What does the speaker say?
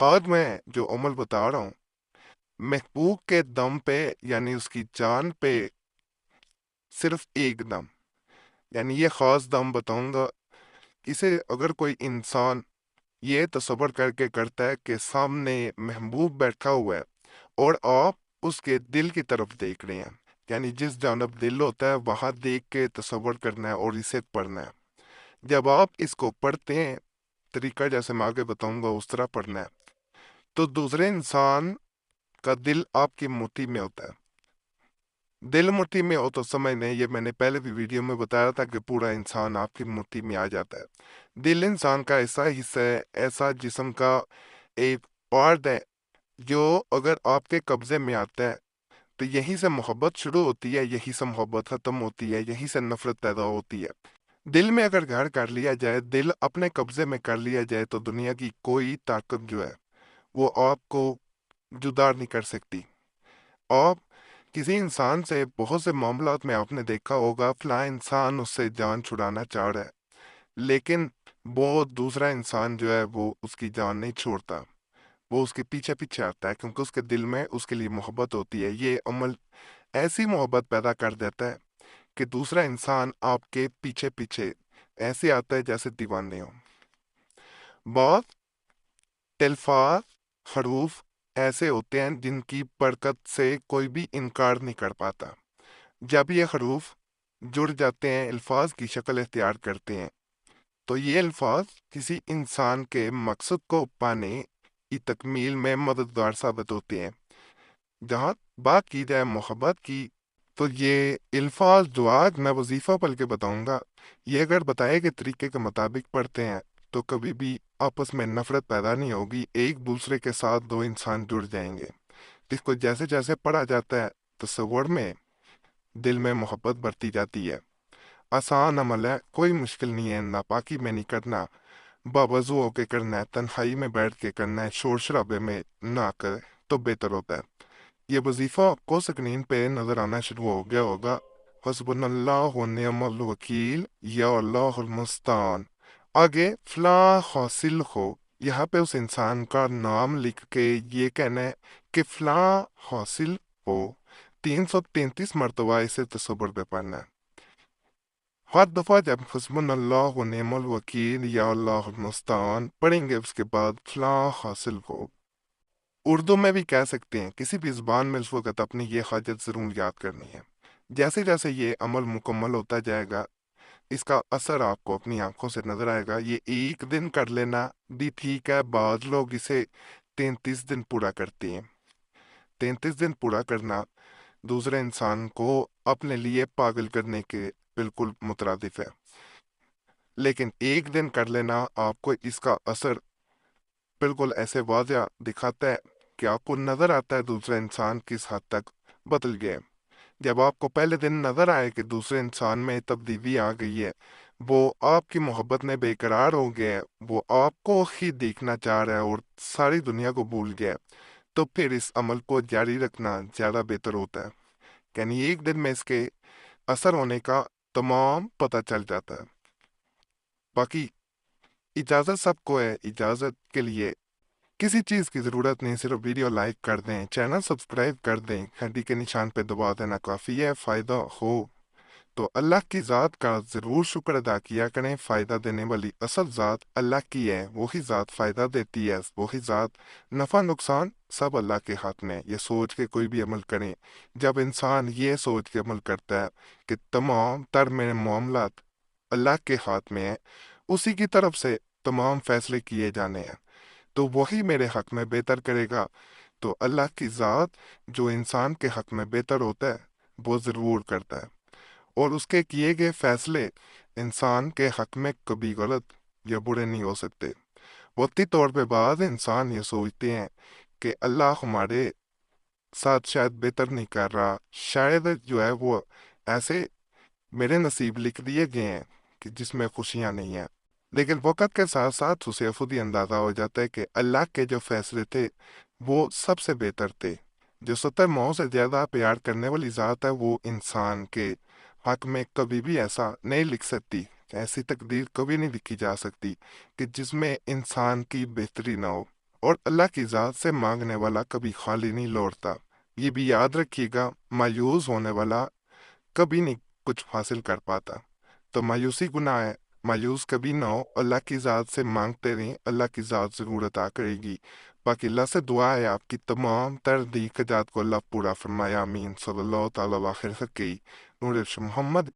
آج میں جو عمل بتا رہا ہوں محبوب کے دم پہ یعنی اس کی جان پہ صرف ایک دم، یعنی یہ خاص دم بتاؤں گا. اسے اگر کوئی انسان یہ تصور کر کے کرتا ہے کہ سامنے محبوب بیٹھا ہوا ہے اور آپ اس کے دل کی طرف دیکھ رہے ہیں، یعنی جس جانب دل ہوتا ہے وہاں دیکھ کے تصور کرنا ہے اور اسے پڑھنا ہے. جب آپ اس کو پڑھتے ہیں، طریقہ جیسے میں آگے بتاؤں گا اس طرح پڑھنا ہے، تو دوسرے انسان کا دل آپ کی مٹھی میں ہوتا ہے. دل مٹھی میں ہو تو سمجھ لیں، یہ میں نے پہلے بھی ویڈیو میں بتایا تھا کہ پورا انسان آپ کی مٹھی میں آ جاتا ہے. دل انسان کا ایسا حصہ ہے، ایسا جسم کا ایک پارٹ ہے جو اگر آپ کے قبضے میں آتا ہے تو یہیں سے محبت شروع ہوتی ہے، یہیں سے محبت ختم ہوتی ہے، یہیں سے نفرت پیدا ہوتی ہے. دل میں اگر گھر کر لیا جائے، دل اپنے قبضے میں کر لیا جائے، تو دنیا کی کوئی طاقت جو ہے وہ آپ کو جدا نہیں کر سکتی. آپ کسی انسان سے بہت سے معاملات میں آپ نے دیکھا ہوگا فلاں انسان اس سے جان چھڑانا چاہ رہا ہے، لیکن وہ دوسرا انسان جو ہے وہ اس کی جان نہیں چھوڑتا، وہ اس کے پیچھے پیچھے آتا ہے کیونکہ اس کے دل میں اس کے لیے محبت ہوتی ہے. یہ عمل ایسی محبت پیدا کر دیتا ہے کہ دوسرا انسان آپ کے پیچھے پیچھے ایسے آتا ہے جیسے دیوانے ہوں. بعض الفاظ حروف ایسے ہوتے ہیں جن کی برکت سے کوئی بھی انکار نہیں کر پاتا. جب یہ حروف جڑ جاتے ہیں، الفاظ کی شکل اختیار کرتے ہیں، تو یہ الفاظ کسی انسان کے مقصد کو پانے کی تکمیل میں مددگار ثابت ہوتے ہیں. جہاں بات کی جائے محبت کی، تو یہ الفاظ جو آج میں وظیفہ پڑھ کے بتاؤں گا، یہ اگر بتائے گئے طریقے کے مطابق پڑھتے ہیں تو کبھی بھی آپس میں نفرت پیدا نہیں ہوگی، ایک دوسرے کے ساتھ دو انسان جڑ جائیں گے. اس کو جیسے جیسے پڑھا جاتا ہے تصور میں دل میں محبت بڑھتی جاتی ہے. آسان عمل ہے، کوئی مشکل نہیں ہے، ناپاکی میں نہیں کرنا، باوضو ہو کے کرنا ہے، تنہائی میں بیٹھ کے کرنا ہے، شور شرابے میں نہ کرے تو بہتر ہوتا ہے. یہ وظیفہ آپ کو سکرین پہ نظر آنا شروع ہو گیا ہوگا. حسبنا اللہ و نعم الوکیل یا اللہ المستعان. آگے فلاں حاصل ہو، یہاں پہ اس انسان کا نام لکھ کے یہ کہنا ہے کہ فلاں حاصل ہو. 333 مرتبہ اسے تصور پہ پڑھنا ہے. ہر دفعہ جب حسبنا اللہ و نعم الوکیل یا اللہ المستعان پڑھیں گے، اس کے بعد فلاں حاصل ہو. اردو میں بھی کہہ سکتے ہیں، کسی بھی زبان میں اس وقت اپنی یہ حاجت ضرور یاد کرنی ہے. جیسے جیسے یہ عمل مکمل ہوتا جائے گا، اس کا اثر آپ کو اپنی آنکھوں سے نظر آئے گا. یہ ایک دن کر لینا بھی ٹھیک ہے، بعض لوگ اسے 33 دن پورا کرتے ہیں. 33 دن پورا کرنا دوسرے انسان کو اپنے لیے پاگل کرنے کے بالکل مترادف ہے، لیکن ایک دن کر لینا آپ کو اس کا اثر بالکل ایسے واضح دکھاتا ہے کہ آپ کو نظر آتا ہے دوسرا انسان کس حد تک بدل گیا ہے. جب آپ کو پہلے دن نظر آئے کہ دوسرے انسان میں تبدیلی آ گئی ہے، وہ آپ کی محبت میں بے قرار ہو گیا ہے، وہ آپ کو ہی دیکھنا چاہ رہا ہے اور ساری دنیا کو بھول گیا ہے، تو پھر اس عمل کو جاری رکھنا زیادہ بہتر ہوتا ہے. یعنی ایک دن میں اس کے اثر ہونے کا تمام پتہ چل جاتا ہے. باقی اجازت سب کو ہے. اجازت کے لیے کسی چیز کی ضرورت نہیں، صرف ویڈیو لائک کر دیں، چینل سبسکرائب کر دیں، گھنٹی کے نشان پہ دبا دینا کافی ہے. فائدہ ہو تو اللہ کی ذات کا ضرور شکر ادا کیا کریں. فائدہ دینے والی اصل ذات اللہ کی ہے، وہی ذات فائدہ دیتی ہے، وہی ذات نفع نقصان سب اللہ کے ہاتھ میں. یہ سوچ کے کوئی بھی عمل کریں. جب انسان یہ سوچ کے عمل کرتا ہے کہ تمام تر میرے معاملات اللہ کے ہاتھ میں ہیں، اسی کی طرف سے تمام فیصلے کیے جانے ہیں، تو وہی میرے حق میں بہتر کرے گا. تو اللہ کی ذات جو انسان کے حق میں بہتر ہوتا ہے وہ ضرور کرتا ہے، اور اس کے کیے گئے فیصلے انسان کے حق میں کبھی غلط یا برے نہیں ہو سکتے. وقتی طور پہ بعض انسان یہ سوچتے ہیں کہ اللہ ہمارے ساتھ شاید بہتر نہیں کر رہا، شاید جو ہے وہ ایسے میرے نصیب لکھ دیے گئے ہیں کہ جس میں خوشیاں نہیں ہیں. لیکن وقت کے ساتھ ساتھ اسے خود ہی اندازہ ہو جاتا ہے کہ اللہ کے جو فیصلے تھے وہ سب سے بہتر تھے. جو 70 ماؤں سے زیادہ پیار کرنے والی ذات ہے، وہ انسان کے حق میں کبھی بھی ایسا نہیں لکھ سکتی، ایسی تقدیر کبھی نہیں لکھی جا سکتی کہ جس میں انسان کی بہتری نہ ہو. اور اللہ کی ذات سے مانگنے والا کبھی خالی نہیں لوٹتا۔ یہ بھی یاد رکھیے گا، مایوس ہونے والا کبھی نہیں کچھ حاصل کر پاتا۔ تو مایوسی گناہ ہے، مایوس کبھی نہ ہو، اللہ کی ذات سے مانگتے رہیں، اللہ کی ذات ضرور عطا کرے گی۔ باقی اللہ سے دعا ہے آپ کی تمام تر دیکھجات کو اللہ پورا فرمایا، آمین۔ صلی اللہ تعالیٰ آخر حقی نور عرش محمد